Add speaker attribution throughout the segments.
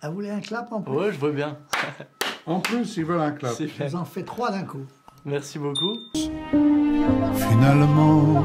Speaker 1: Ah, vous voulez un clap en plus?
Speaker 2: Ouais, je veux bien.
Speaker 3: En plus, ils veulent un clap.
Speaker 1: Je vous en fais 3 d'un coup.
Speaker 2: Merci beaucoup.
Speaker 3: Finalement,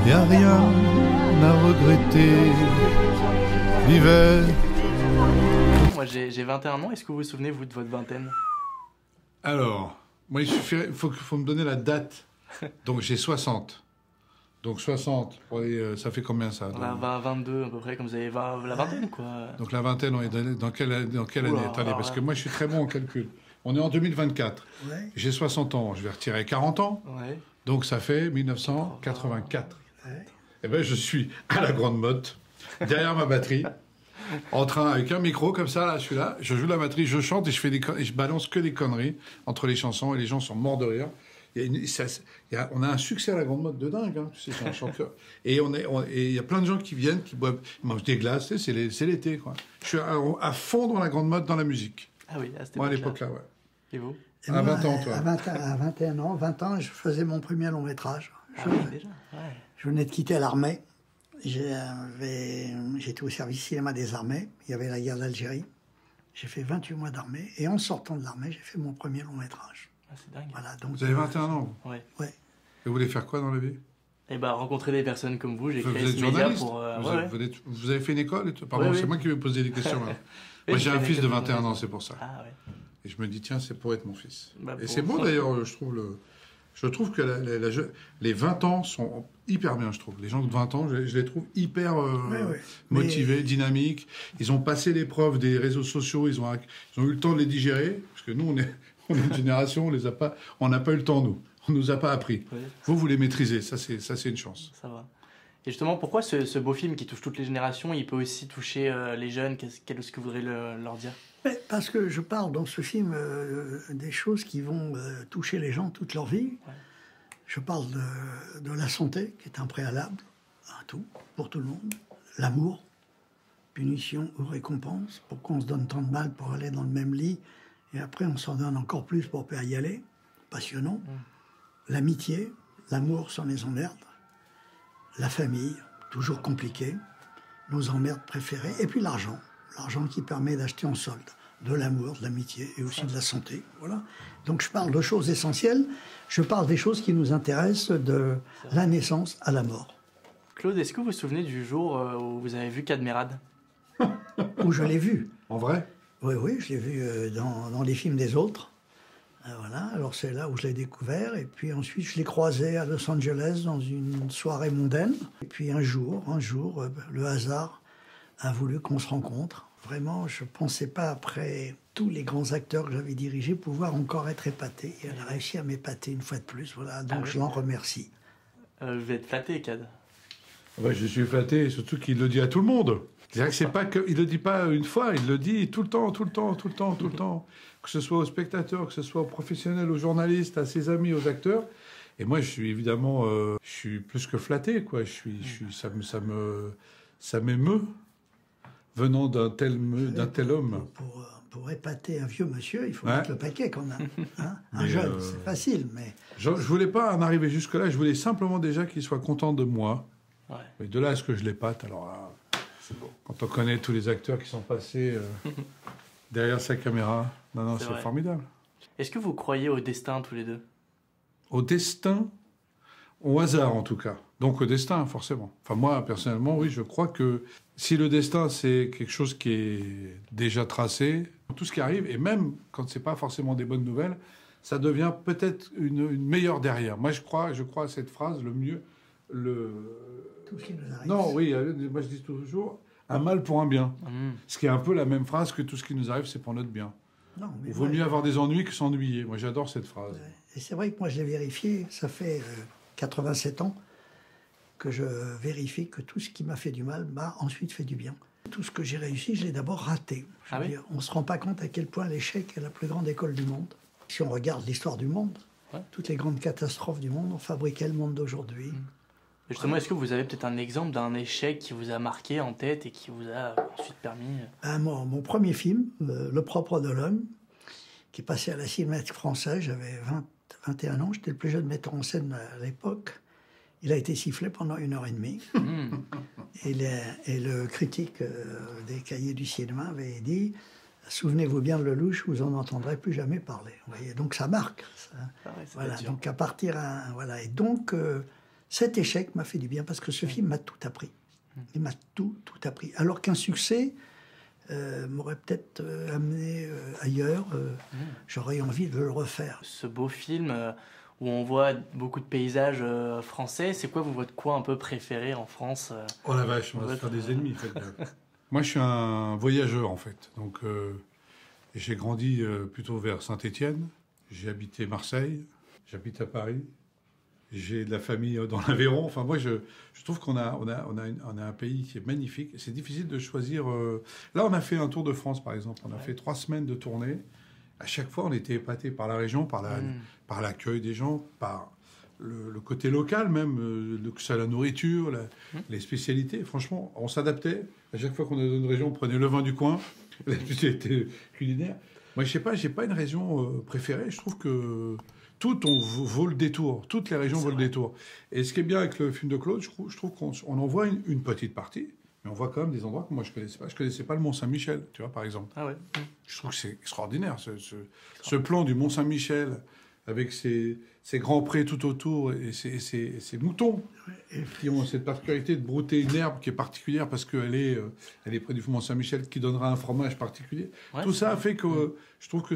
Speaker 3: y a rien à regretter. L'hiver.
Speaker 2: Moi, j'ai 21 ans. Est-ce que vous vous souvenez, vous, de votre vingtaine?
Speaker 3: Alors, moi, il faut me donner la date. Donc, j'ai 60. Donc, 60, ça fait combien, ça? Donc,
Speaker 2: 22, à peu près, comme vous avez la vingtaine, quoi.
Speaker 3: donc la vingtaine, on est dans quelle année?
Speaker 2: Oula,
Speaker 3: Attendez, parce que moi, je suis très bon en calcul. On est en 2024.
Speaker 1: Ouais.
Speaker 3: J'ai 60 ans. Je vais retirer 40 ans.
Speaker 2: Ouais.
Speaker 3: Donc, ça fait 1984.
Speaker 1: Ouais.
Speaker 3: Eh bien, je suis à la Grande Motte, derrière ma batterie, en train, avec un micro, comme ça, là, je suis là, je joue la batterie, je chante et je balance que des conneries entre les chansons et les gens sont morts de rire. On a un succès à la Grande Motte de dingue, hein, tu sais, c'est un chanteur. Et il y a plein de gens qui viennent, qui boivent, ils mangent des glaces, tu sais, c'est l'été, quoi. Je suis à fond dans la Grande Motte, dans la musique.
Speaker 2: Ah oui, à cette
Speaker 3: Moi, à
Speaker 2: époque-là.
Speaker 3: l'époque-là, ouais.
Speaker 2: Et vous?
Speaker 1: Et
Speaker 3: À
Speaker 1: moi,
Speaker 3: 20 ans, toi.
Speaker 1: à 21 ans, 20 ans, je faisais mon premier long métrage.
Speaker 2: Ah oui, déjà. Ouais.
Speaker 1: Je venais de quitter l'armée. J'étais au service cinéma des armées. Il y avait la guerre d'Algérie. J'ai fait 28 mois d'armée. Et en sortant de l'armée, j'ai fait mon premier long métrage.
Speaker 2: Ah, c'est dingue.
Speaker 1: Voilà, donc,
Speaker 3: Vous avez 21 ans, vous?
Speaker 2: Ouais.
Speaker 1: Ouais.
Speaker 3: Et vous voulez faire quoi dans la vie?
Speaker 2: Et bah, rencontrer des personnes comme vous, j'ai
Speaker 3: Vous
Speaker 2: créé
Speaker 3: êtes
Speaker 2: ce média
Speaker 3: journaliste?
Speaker 2: pour...
Speaker 3: Vous avez fait une école et tout? Pardon,
Speaker 2: Oui,
Speaker 3: c'est
Speaker 2: oui.
Speaker 3: moi qui vais poser des questions. Là.
Speaker 2: Oui,
Speaker 3: Moi,
Speaker 2: j'ai
Speaker 3: j'ai
Speaker 2: fait
Speaker 3: un
Speaker 2: des
Speaker 3: fils de
Speaker 2: écoles
Speaker 3: 21 ans,
Speaker 2: journalisme.
Speaker 3: c'est pour ça.
Speaker 2: Ah ouais.
Speaker 3: Et je me dis, tiens, c'est pour être mon fils.
Speaker 2: Bah,
Speaker 3: Et
Speaker 2: pour-
Speaker 3: c'est beau d'ailleurs, je trouve que les 20 ans sont hyper bien, je trouve. Les gens de 20 ans, je les trouve hyper
Speaker 1: Ouais.
Speaker 3: motivés, dynamiques. Ils ont passé l'épreuve des réseaux sociaux, ils ont eu le temps de les digérer. Parce que nous, on est une génération, on n'a pas eu le temps, nous. On nous a pas appris.
Speaker 2: Ouais,
Speaker 3: Vous les maîtrisez, ça c'est une chance.
Speaker 2: ça va. Et justement, pourquoi ce beau film qui touche toutes les générations, il peut aussi toucher les jeunes? Qu'est-ce que vous voudrez leur dire?
Speaker 1: Mais parce que je parle dans ce film des choses qui vont toucher les gens toute leur vie.
Speaker 2: Ouais.
Speaker 1: Je parle de la santé, qui est un préalable à tout, pour tout le monde. L'amour, punition ou récompense. Pourquoi on se donne tant de mal pour aller dans le même lit et après on s'en donne encore plus pour pas y aller. Passionnant. L'amitié, l'amour sans les emmerdes. La famille, toujours compliquée. Nos emmerdes préférées. Et puis l'argent. L'argent qui permet d'acheter en solde de l'amour, de l'amitié et aussi de la santé. Voilà. Donc je parle de choses essentielles. Je parle des choses qui nous intéressent de la naissance à la mort.
Speaker 2: Claude, est-ce que vous vous souvenez du jour où vous avez vu Cadmerade?
Speaker 1: Où je l'ai vu.
Speaker 3: En vrai?
Speaker 1: Oui, je l'ai vu dans les films des autres. Voilà, alors c'est là où je l'ai découvert. Et puis ensuite, je l'ai croisé à Los Angeles dans une soirée mondaine. Et puis un jour, le hasard a voulu qu'on se rencontre. Vraiment, je ne pensais pas, après tous les grands acteurs que j'avais dirigés, pouvoir encore être épaté. Et elle a réussi à m'épater une fois de plus. Voilà, donc
Speaker 2: oui.
Speaker 1: je l'en remercie.
Speaker 2: Vous êtes flatté, Cad.
Speaker 3: Ouais, je suis flatté, surtout qu'il le dit à tout le monde. C'est-à-dire que c'est pas que, il le dit pas une fois, il le dit tout le temps. Que ce soit aux spectateurs, que ce soit aux professionnels, aux journalistes, à ses amis, aux acteurs. Et moi, je suis évidemment, je suis plus que flatté, quoi. Ça m'émeut venant d'un tel homme.
Speaker 1: Pour épater un vieux monsieur, il faut
Speaker 3: Ouais.
Speaker 1: mettre le paquet quand même. Hein, un
Speaker 3: Mais,
Speaker 1: jeune, c'est facile, mais...
Speaker 3: Je voulais pas en arriver jusque-là. Je voulais simplement déjà qu'il soit content de moi.
Speaker 2: Ouais.
Speaker 3: Mais de là à ce que je l'épate, alors là,
Speaker 2: C'est beau.
Speaker 3: quand on connaît tous les acteurs qui sont passés derrière sa caméra, non,
Speaker 2: C'est
Speaker 3: c'est
Speaker 2: vrai.
Speaker 3: formidable.
Speaker 2: Est-ce que vous croyez au destin tous les deux?
Speaker 3: Au destin, au hasard en tout cas. Donc au destin, forcément. Enfin moi, personnellement, oui, je crois que si le destin, c'est quelque chose qui est déjà tracé, tout ce qui arrive, et même quand c'est pas forcément des bonnes nouvelles, ça devient peut-être une meilleure derrière. Moi, je crois à cette phrase, le mieux...
Speaker 1: Tout ce qui nous arrive.
Speaker 3: Non, oui, moi je dis toujours, un mal pour un bien.
Speaker 2: Mmh.
Speaker 3: Ce qui est un peu la même phrase que tout ce qui nous arrive, c'est pour notre bien.
Speaker 1: Non, mais
Speaker 3: Il vaut mieux avoir des ennuis que s'ennuyer. Moi, j'adore cette phrase.
Speaker 1: Et c'est vrai que moi, je l'ai vérifié. Ça fait 87 ans que je vérifie que tout ce qui m'a fait du mal m'a ensuite fait du bien. Tout ce que j'ai réussi, je l'ai d'abord raté. Je veux dire, on ne se rend pas compte à quel point l'échec est la plus grande école du monde. Si on regarde l'histoire du monde, toutes les grandes catastrophes du monde ont fabriqué le monde d'aujourd'hui.
Speaker 2: Justement, est-ce que vous avez peut-être un exemple d'un échec qui vous a marqué en tête et qui vous a ensuite permis...
Speaker 1: Mon premier film, Le propre de l'homme, qui est passé à la Cinémathèque française, j'avais 21 ans, j'étais le plus jeune metteur en scène à l'époque. Il a été sifflé pendant 1h30. Et le critique des Cahiers du cinéma avait dit « Souvenez-vous bien de Lelouch, vous en entendrez plus jamais parler. » Vous voyez, donc ça marque. Ça.
Speaker 2: Ah ouais,
Speaker 1: Voilà, donc à partir... voilà. Et donc, cet échec m'a fait du bien, parce que ce film m'a tout appris. Il m'a tout appris. Alors qu'un succès m'aurait peut-être amené ailleurs. J'aurais envie de le refaire.
Speaker 2: Ce beau film où on voit beaucoup de paysages français, c'est quoi votre coin un peu préféré en France
Speaker 3: Oh la vache, on va se faire des ennemis. Faites gaffe. Moi, je suis un voyageur, en fait. Donc, j'ai grandi plutôt vers Saint-Étienne. J'ai habité Marseille. J'habite à Paris. J'ai de la famille dans l'Aveyron. Enfin, moi, je trouve qu'on a un pays qui est magnifique. C'est difficile de choisir. Là, on a fait un tour de France, par exemple. On a fait 3 semaines de tournée. À chaque fois, on était épaté par la région, par l'accueil des gens, par le côté local même, que ça, la nourriture, les spécialités. Franchement, on s'adaptait. À chaque fois qu'on est dans une région, on prenait le vin du coin, la spécialité culinaire. Moi, je sais pas, j'ai pas une région préférée. Je trouve que tout vaut le détour. Toutes les régions vaut le détour. Et ce qui est bien avec le film de Claude, je trouve qu'on en voit une petite partie, mais on voit quand même des endroits que moi je connaissais pas. Je connaissais pas le Mont-Saint-Michel, tu vois, par exemple.
Speaker 2: Ah ouais.
Speaker 3: Je trouve que c'est extraordinaire, ce plan du Mont-Saint-Michel, avec ces grands prés tout autour et ces moutons qui ont cette particularité de brouter une herbe qui est particulière parce qu'elle est près du Mont-Saint-Michel, qui donnera un fromage particulier.
Speaker 2: Ouais,
Speaker 3: tout ça fait que je trouve que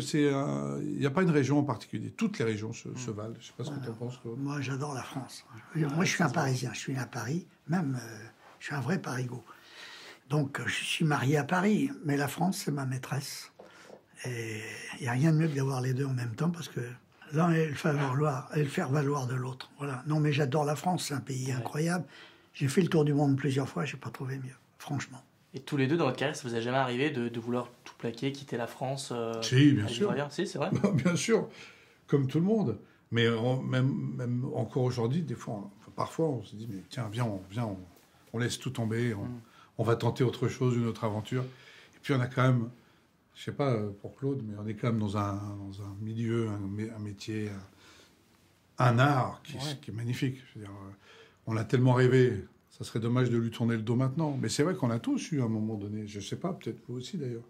Speaker 3: il n'y a pas une région en particulier. Toutes les régions se valent. Je ne sais pas ce que tu en penses, Claude.
Speaker 1: Moi, j'adore la France. Moi, je suis un Parisien. Je suis né à Paris. Même, je suis un vrai Parigot. Donc, je suis marié à Paris. Mais la France, c'est ma maîtresse. Et il n'y a rien de mieux que d'avoir les deux en même temps, parce que l'un est le faire valoir de l'autre. Voilà. Non, mais j'adore la France. C'est un pays incroyable. J'ai fait le tour du monde plusieurs fois. Je n'ai pas trouvé mieux, franchement.
Speaker 2: Et tous les deux, dans votre carrière, ça vous a jamais arrivé de vouloir tout plaquer, quitter la France
Speaker 3: Si, bien sûr.
Speaker 2: Si, c'est vrai.
Speaker 3: Bien sûr, comme tout le monde. Mais même encore aujourd'hui, des fois, parfois, on se dit, mais tiens, viens, on laisse tout tomber, on va tenter autre chose, une autre aventure. Et puis on a quand même, je sais pas pour Claude, mais on est quand même dans un milieu, un métier, un art qui est magnifique. Je veux dire, on l'a tellement rêvé. Ça serait dommage de lui tourner le dos maintenant. Mais c'est vrai qu'on a tous eu à un moment donné. Je ne sais pas, peut-être vous aussi d'ailleurs.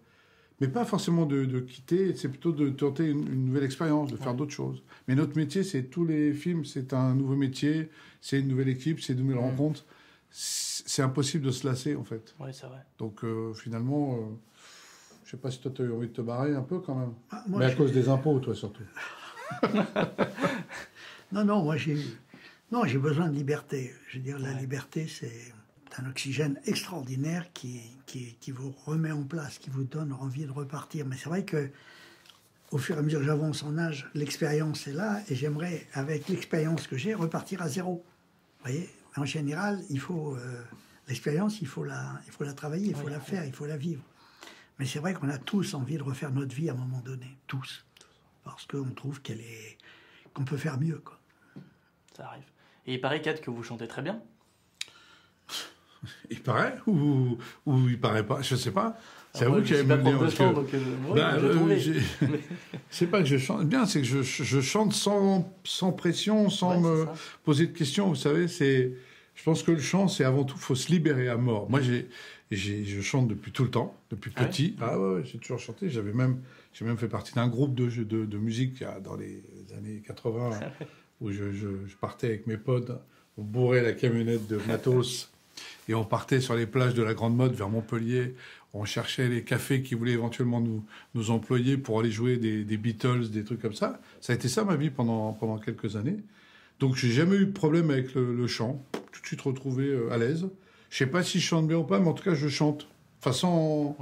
Speaker 3: Mais pas forcément de quitter, c'est plutôt de tenter une nouvelle expérience, de faire d'autres choses. Mais notre métier, c'est tous les films, c'est un nouveau métier, c'est une nouvelle équipe, c'est de nouvelles rencontres. C'est impossible de se lasser, en fait.
Speaker 2: Oui, c'est vrai.
Speaker 3: Donc finalement, je ne sais pas si toi, tu as eu envie de te barrer un peu quand même.
Speaker 1: Moi,
Speaker 3: mais à cause des impôts, toi surtout.
Speaker 1: Non, moi j'ai besoin de liberté. Je veux dire, la liberté, c'est un oxygène extraordinaire qui vous remet en place, qui vous donne envie de repartir. Mais c'est vrai que au fur et à mesure que j'avance en âge, l'expérience est là, et j'aimerais, avec l'expérience que j'ai, repartir à zéro. Vous voyez, en général, il faut l'expérience, il faut la travailler, il faut la faire, il faut la vivre. Mais c'est vrai qu'on a tous envie de refaire notre vie à un moment donné, tous, parce qu'on trouve qu'on peut faire mieux, quoi.
Speaker 2: Ça arrive. Et il paraît, Kat, que vous chantez très bien.
Speaker 3: Il paraît ou il paraît pas, je sais pas. C'est à vous qui avez me le dire. C'est pas que je chante bien, c'est que je chante sans pression, sans me poser de questions. Vous savez, je pense que le chant, c'est avant tout, faut se libérer à mort. Moi, je chante depuis tout le temps, depuis petit. Ah ouais, j'ai toujours chanté. J'ai même fait partie d'un groupe de musique dans les années 80 où je partais avec mes potes, on bourrait la camionnette de matos. Et on partait sur les plages de la Grande Motte vers Montpellier. On cherchait les cafés qui voulaient éventuellement nous employer pour aller jouer des Beatles, des trucs comme ça. Ça a été ça ma vie pendant quelques années. Donc j'ai jamais eu de problème avec le chant. Tout de suite retrouvé à l'aise. Je sais pas si je chante bien ou pas, mais en tout cas je chante. Enfin sans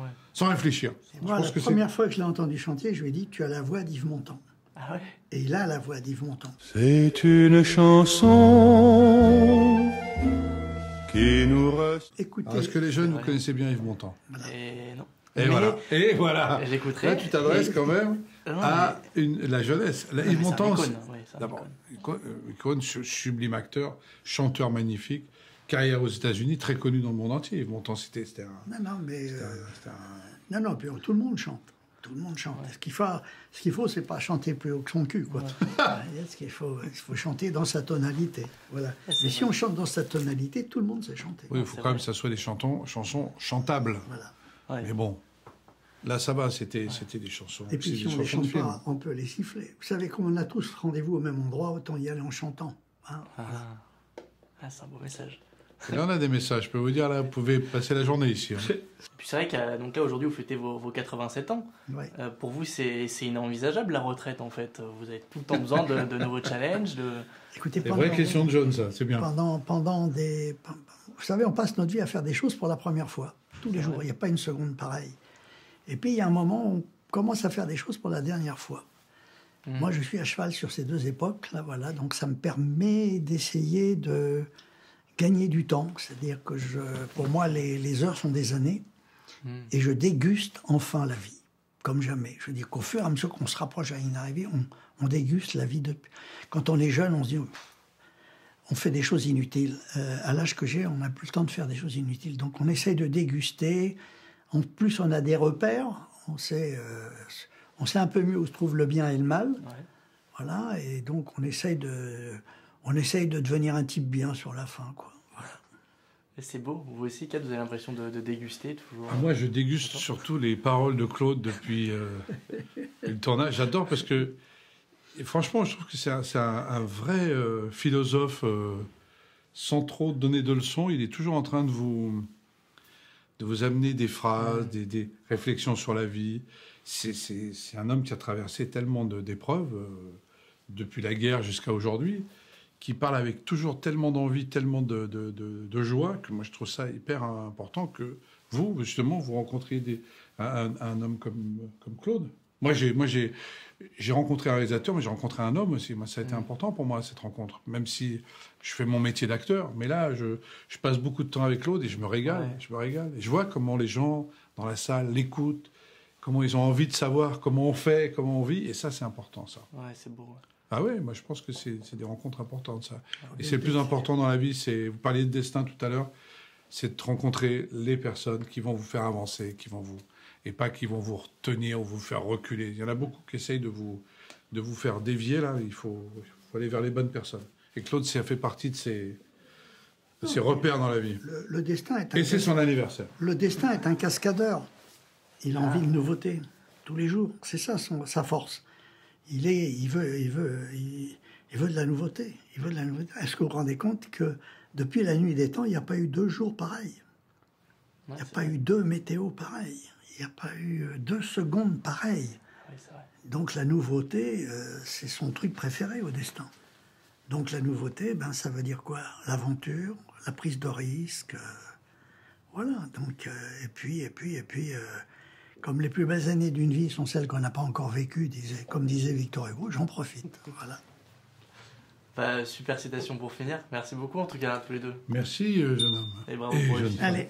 Speaker 3: réfléchir.
Speaker 1: Moi, la première fois que je l'ai entendu chanter, je lui ai dit, tu as la voix d'Yves Montand.
Speaker 2: Ah ouais.
Speaker 1: Et il a la voix d'Yves Montand.
Speaker 4: C'est une chanson qui nous reste.
Speaker 1: Écoutez.
Speaker 3: Est-ce que les jeunes, vous connaissez bien Yves Montand?
Speaker 1: Voilà.
Speaker 2: Et non.
Speaker 3: Et voilà.
Speaker 2: J'écouterai.
Speaker 3: Là, tu t'adresses quand même à la jeunesse. Yves Montand, d'abord, icône, sublime acteur, chanteur magnifique, carrière aux États-Unis, très connu dans le monde entier. Yves Montand, c'était un...
Speaker 1: Non, puis tout le monde chante. Tout le monde chante. Ce qu'il faut, c'est pas chanter plus haut que son cul, quoi. Ce qu'il faut, il faut chanter dans sa tonalité. Voilà. Mais si on chante dans sa tonalité, tout le monde sait chanter.
Speaker 3: Oui, il faut quand même que ça soit des chansons chantables.
Speaker 1: Voilà.
Speaker 2: Ouais.
Speaker 3: Mais bon, là, ça va, c'était des chansons.
Speaker 1: Et puis, si on ne les chante pas, on peut les siffler. Vous savez, comme on a tous rendez-vous au même endroit, autant y aller en chantant. Hein, voilà.
Speaker 2: C'est un beau message.
Speaker 3: Et là, on a des messages. Je peux vous dire, là, vous pouvez passer la journée ici. Hein.
Speaker 2: Puis c'est vrai que donc là, aujourd'hui, vous fêtez vos 87 ans.
Speaker 1: Ouais.
Speaker 2: Pour vous, c'est inenvisageable, la retraite, en fait. Vous avez tout le temps besoin de nouveaux challenges.
Speaker 1: Écoutez,
Speaker 3: C'est une vraie question de John, ça, c'est bien.
Speaker 1: Vous savez, on passe notre vie à faire des choses pour la première fois. Tous les jours, il n'y a pas une seconde pareille. Et puis, il y a un moment où on commence à faire des choses pour la dernière fois. Moi, je suis à cheval sur ces deux époques, là, voilà. Donc, ça me permet d'essayer de gagner du temps. C'est-à-dire que pour moi, les heures sont des années. Et je déguste enfin la vie, comme jamais. Je veux dire qu'au fur et à mesure qu'on se rapproche à une arrivée, on déguste la vie. Quand on est jeune, on se dit... On fait des choses inutiles. À l'âge que j'ai, on n'a plus le temps de faire des choses inutiles. Donc on essaye de déguster. En plus, on a des repères. On sait un peu mieux où se trouve le bien et le mal. Ouais. Voilà. Et donc on essaye de devenir un type bien sur la fin, quoi. Voilà.
Speaker 2: Et c'est beau. Vous aussi, Kat, vous avez l'impression de déguster toujours.
Speaker 3: Moi, je déguste surtout les paroles de Claude depuis le tournage. J'adore parce que et franchement, je trouve que c'est un vrai philosophe, sans trop donner de leçons. Il est toujours en train de vous amener des phrases, des réflexions sur la vie. C'est un homme qui a traversé tellement d'épreuves, depuis la guerre jusqu'à aujourd'hui, qui parle avec toujours tellement d'envie, tellement de joie, que moi je trouve ça hyper important que vous, justement, vous rencontriez un homme comme Claude. Moi, j'ai rencontré un réalisateur, mais j'ai rencontré un homme aussi. Moi, ça a été important pour moi, cette rencontre. Même si je fais mon métier d'acteur, mais là, je passe beaucoup de temps avec Claude et je me régale. Ouais. Je me régale. Et je vois comment les gens dans la salle l'écoutent, comment ils ont envie de savoir comment on fait, comment on vit. Et ça, c'est important, ça.
Speaker 2: Ouais, c'est beau. Ouais.
Speaker 3: Ah ouais, moi, je pense que c'est des rencontres importantes, ça. Et c'est le plus important dans la vie. Vous parliez de destin tout à l'heure. C'est de rencontrer les personnes qui vont vous faire avancer, et pas qui vont vous retenir ou vous faire reculer. Il y en a beaucoup qui essayent de vous faire dévier, là. Il faut aller vers les bonnes personnes. Et Claude, ça fait partie de ses repères dans la vie.
Speaker 1: Le destin est
Speaker 3: Et c'est son anniversaire.
Speaker 1: Le destin est un cascadeur. Il a envie de nouveautés tous les jours. C'est ça sa force. Il veut de la nouveauté. Il veut de la nouveauté. Est-ce que vous vous rendez compte que depuis la nuit des temps, il n'y a pas eu 2 jours pareils. Il n'y a pas eu 2 météos pareils. Il n'y a pas eu 2 secondes pareilles.
Speaker 2: Oui, c'est vrai.
Speaker 1: Donc la nouveauté, c'est son truc préféré au destin. Donc la nouveauté, ça veut dire quoi? L'aventure, la prise de risque. Voilà. Donc, et puis, comme les plus belles années d'une vie sont celles qu'on n'a pas encore vécues, comme disait Victor Hugo, j'en profite. Voilà.
Speaker 2: Super citation pour finir. Merci beaucoup en tout cas à tous les deux.
Speaker 3: Merci, jeune homme.
Speaker 2: Et bravo pour le film.
Speaker 1: Allez.